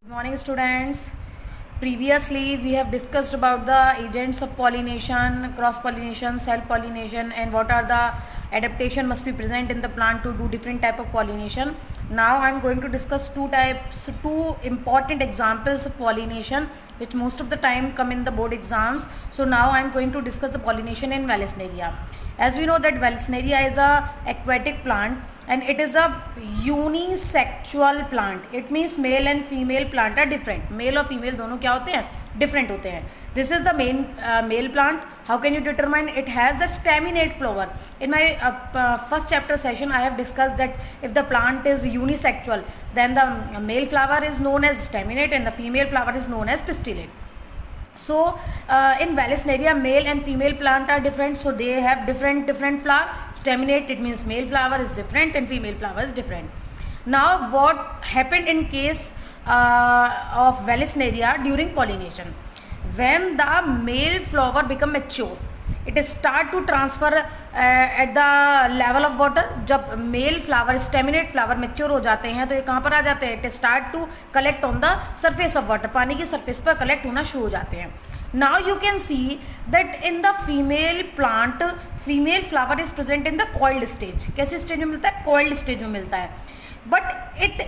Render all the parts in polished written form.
Good morning, students. Previously we have discussed about the agents of pollination, cross pollination, self pollination, and what are the adaptation must be present in the plant to do different type of pollination. Now I am going to discuss two important examples of pollination which most of the time come in the board exams. So now I am going to discuss the pollination in Vallisneria. As we know that Vallisneria is a aquatic plant and it is a unisexual plant. It means male and female plant are different. Male और female दोनों क्या होते हैं? Different होते हैं. This is the main male plant. How can you determine? It has the staminate flower. In my first chapter session I have discussed that if the plant is unisexual, then the male flower is known as staminate and the female flower is known as pistillate. So in Vallisneria, male and female plant are different, so they have different flower. Staminate, it means male flower is different and female flower is different. Now what happened in case of Vallisneria during pollination? When the male flower become mature, it start to transfer at the level of water. जब male flower, staminate flower mature हो जाते हैं तो ये कहाँ पर आ जाते हैं? It start to collect on the surface of water. पानी की surface पर collect होना शुरू हो जाते हैं. Now you can see that in the female plant, female flower is present in the coiled stage. कैसे stage में मिलता है? Coiled stage में मिलता है. But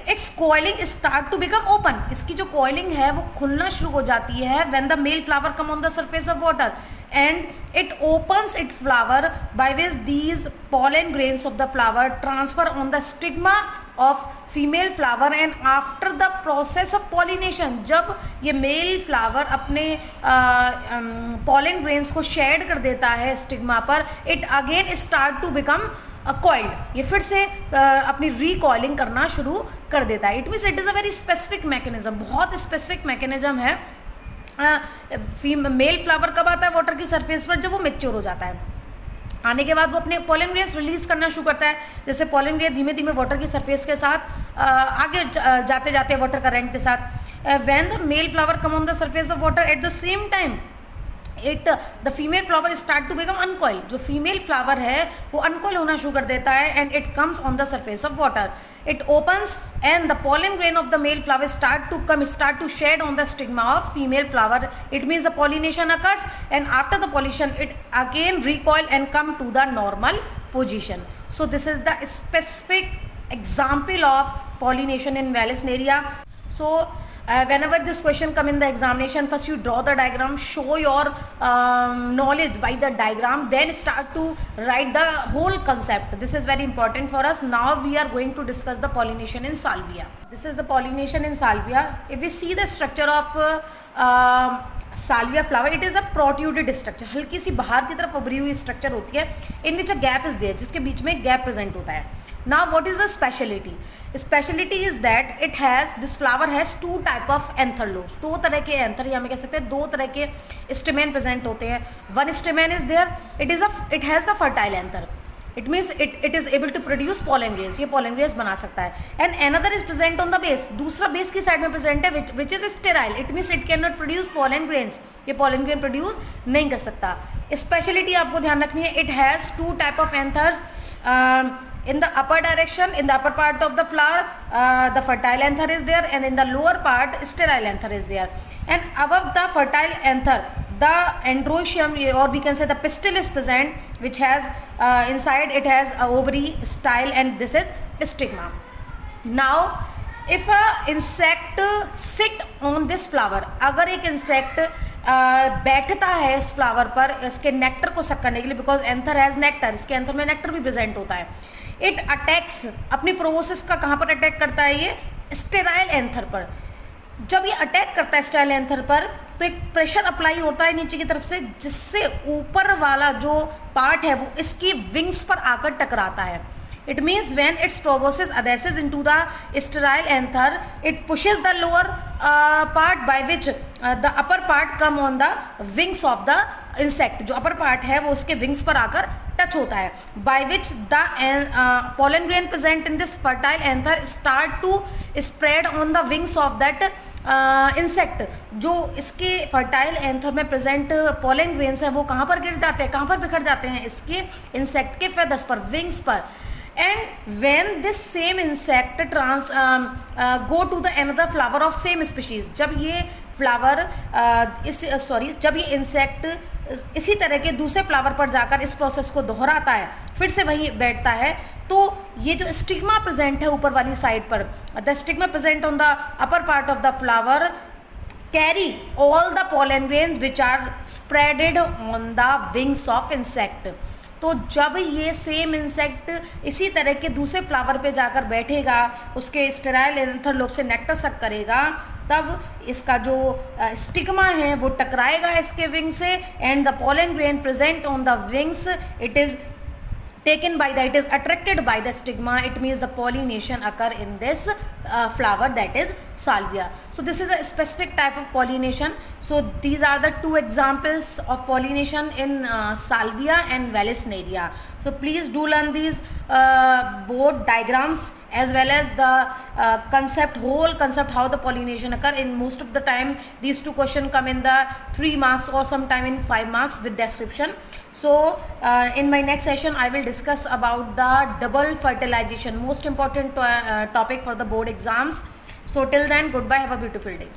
its coiling start to become open. इसकी जो coiling है वो खुलना शुरू हो जाती है when the male flower come on the surface of water and it opens its flower by which these pollen grains of the flower transfer on the stigma of female flower and after the process of pollination जब ये male flower अपने pollen grains को shed कर देता है stigma पर, it again start to become coiled. ये फिर से अपनी रिकॉइलिंग करना शुरू कर देता है. It means it is a very specific mechanism, बहुत स्पेसिफिक मैकेनिज्म है. मेल फ्लावर कब आता है वाटर की सरफेस पर? जब वो मेच्योर हो जाता है. आने के बाद वो अपने पोलन ग्रेन्स रिलीज करना शुरू करता है. जैसे पोलन ग्रेन धीमे धीमे वाटर की सरफेस के साथ आगे जाते जाते वाटर करंट के साथ. When the male flower come on the surface of water at the same time the female flower start to become uncoiled. जो female flower है वो uncoil होना शुरू कर देता है and it comes on the surface of water. It opens and the pollen grain of the male flower start to shed on the stigma of female flower. It means the pollination occurs and after the pollination it again recoil and come to the normal position. So this is the specific example of pollination in Vallisneria. So whenever this question come in the examination, first you draw the diagram, show your knowledge by the diagram, then start to write the whole concept. This is very important for us. Now we are going to discuss the pollination in salvia. This is the pollination in salvia. If we see the structure of salvia flower, it is a protruded structure. हल्की सी बाहर की तरफ उभरी हुई structure होती है, in which a gap is there, जिसके बीच में गैप प्रेजेंट होता है. Now what is the speciality? Speciality is that it has, this flower has two type of anther lobes. दो तरह के anther या हम कह सकते हैं दो तरह के stamen present होते हैं. One stamen is there, it has the fertile anther. It means it is able to produce pollen grains. ये pollen grains बना सकता है. And another is present on the base. दूसरा base की side में present है which is sterile. It means it cannot produce pollen grains. ये pollen grain produce नहीं कर सकता. Speciality आपको ध्यान रखनी है. It has two type of anthers. In the upper direction, in the upper part of the flower, the fertile anther is there, and in the lower part, sterile anther is there. And above the fertile anther, the androecium, or we can say the pistil is present, which has inside it has a ovary, style, and this is stigma. Now, if a insect sit on this flower, अगर एक insect बैठता है इस flower पर इसके nectar को सक करने के लिए, बिकॉज एंथर हैज नेक्टर, इसके एंथर में नेक्टर भी प्रेजेंट होता है. इट अटैक्स, अपनी प्रोसेस का कहाँ पर अटैक करता है? ये स्टेराइल एंथर पर. जब ये अटैक करता है स्टेराइल एंथर पर तो एक प्रेशर अप्लाई होता है नीचे की तरफ से, जिससे ऊपर वाला जो पार्ट है वो इसकी विंग्स पर आकर टकराता है. It means when its proboscis adheres into the sterile anther, it pushes the lower part by which the upper part come on the wings of the insect. जो upper part है वो उसके wings पर आकर टच होता है, by which the pollen grain present in this fertile anther start to spread on the wings of that insect. जो इसके फर्टाइल एंथर में प्रेजेंट पोलन ग्रेन्स हैं वो कहाँ पर गिर जाते हैं, कहाँ पर बिखर जाते हैं? इसके इंसेक्ट के फेदर्स पर, विंग्स पर. and when this same insect go to the another flower of same species, जब ये फ्लावर जब ये इंसेक्ट इसी तरह के दूसरे फ्लावर पर जाकर इस प्रोसेस को दोहराता है, फिर से वहीं बैठता है, तो ये जो स्टिग्मा प्रेजेंट है ऊपर वाली साइड पर, the stigma present on the upper part of the flower carry all the pollen grains which are spreaded on the wings of insect. तो जब ये सेम इंसेक्ट इसी तरह के दूसरे फ्लावर पे जाकर बैठेगा, उसके स्टेराइल एंथर लोब से नेक्टर सक करेगा, तब इसका जो स्टिग्मा है वो टकराएगा इसके विंग से, and the pollen grain present on the wings, it is taken by the, it is attracted by the stigma. It means the pollination occur in this flower, that is salvia. So this is a specific type of pollination. So these are the two examples of pollination in salvia and Vallisneria. So please do learn these board diagrams as well as the whole concept how the pollination occur. In most of the time these two questions come in the 3 marks or sometime in 5 marks with description. So in my next session I will discuss about the double fertilization, most important topic for the board exams. So till then, goodbye, have a beautiful day.